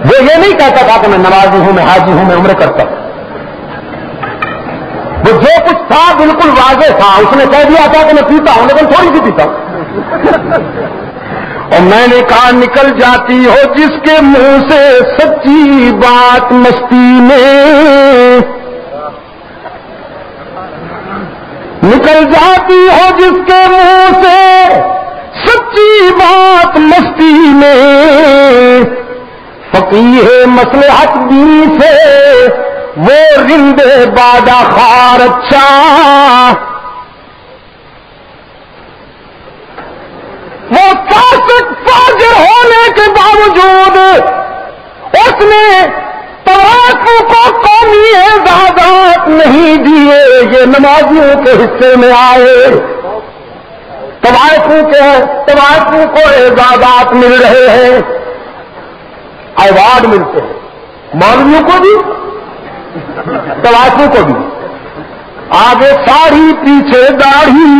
وہ یہ نہیں کہتا تھا کہ میں نمازی ہوں، میں حاجی ہوں، میں عمرہ کرتا ہوں. وہ جو کچھ تھا بالکل واضح تھا. اس نے کہہ دیا تھا کہ میں پیتا ہوں لیکن تھوڑی سی پیتا ہوں. اور میں نے کہا نکل جاتی ہو جس کے منہ سے سچی بات مستی میں، نکل جاتی ہو جس کے منہ سے سچی بات مستی میں، فقیہ مصلحت بھی سے وہ رندے بادہ خار اچھا. وہ فاسق فاجر ہونے کے باوجود اس نے طوائفوں کو قومی اعزازات نہیں دیے. یہ نمازیوں کے حصے میں آئے. طوائفوں کو اعزازات مل رہے ہیں، ایوارڈ ملتے ہیں، مولویوں کو بھی طوائفوں کو بھی. آگے ساڑھی پیچھے داڑھی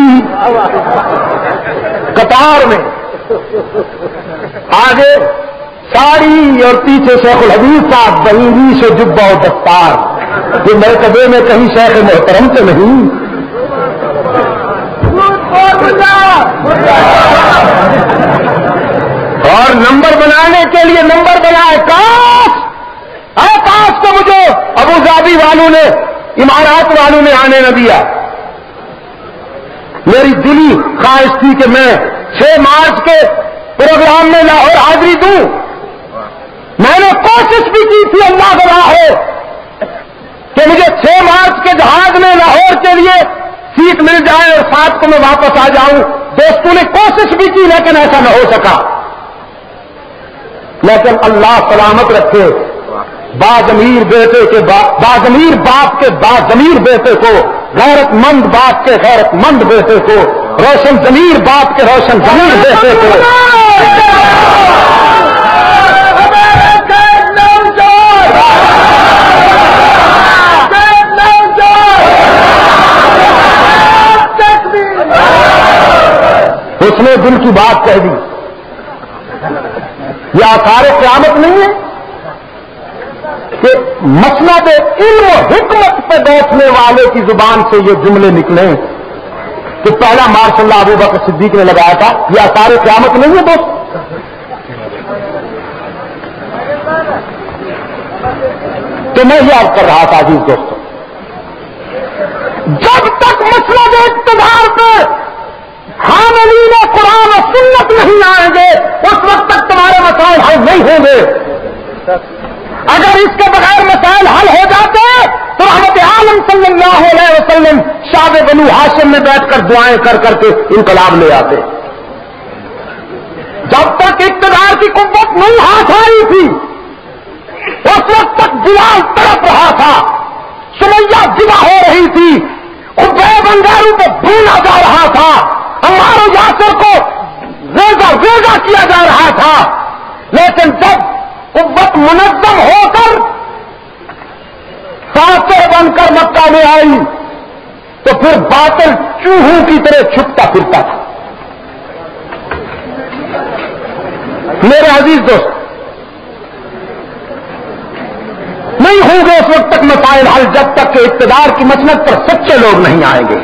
قطار میں، آگے ساڑھی اور پیچھے شیخ الحدیث صاحب بہنگی سے جبہ و دستار. یہ مرتبے میں کہیں شیخ محترم سے نہیں. اور نمبر بنانے کے لیے نمبر بنائے. کاش کو مجھے ابو ظبی والوں نے، امارات والوں نے آنے نہ دیا. میری دلی خواہش تھی کہ میں 6 مارچ کے پروگرام میں لاہور حاضری دوں. میں نے کوشش بھی کی تھی، اللہ گواہ ہے، کہ مجھے 6 مارچ کے جہاز میں لاہور کے لیے سیٹ مل جائے اور 7 کو میں واپس آ جاؤں. دوستوں نے کوشش بھی کی لیکن ایسا نہ ہو سکا. لیکن اللہ سلامت رکھے باضمیر باپ کے باضمیر بیٹے کو، غیرت مند باپ کے غیرت مند بیٹے کو، روشن ضمیر باپ کے روشن ضمیر بیٹے کو. اس نے دل کی بات کہہ دی. یہ آثار قیامت نہیں ہے کہ مسند علم و حکمت پہ بیٹھنے والے کی زبان سے یہ جملے نکلے کہ پہلا مارچ اللہ ابو بکر صدیق نے لگایا تھا. یہ آثار قیامت نہیں ہے دوست. تو میں یہ عرض کر رہا تھا عزیز دوستوں، جب تک مسند اقتدار پہ حاملین قرآن و سنت نہیں آئیں گے اس وقت تک تمہارے مسائل حل نہیں ہوں گے. اگر اس کے بغیر مسائل حل ہو جاتے تو رحمت عالم صلی اللہ علیہ وسلم شعب بنو ہاشم میں بیٹھ کر دعائیں کر کر کے انقلاب لے آتے. جب تک اقتدار کی قوت نہیں ہاتھ آئی تھی اس وقت تک بلال تڑپ رہا تھا، سمیہ جدا ہو رہی تھی، خبیب انگاروں کو بھونا جا رہا تھا، عمار و یاسر کو ریزہ کیا جا رہا تھا. لیکن جب قوت منظم ہو کر فاتح بن کر مکہ میں آئی تو پھر باطل چوہوں کی طرح چھپتا پھرتا تھا. میرے عزیز دوست، نہیں ہوں گے اس وقت تک مسائل حل جب تک کہ اقتدار کی مسند پر سچے لوگ نہیں آئیں گے.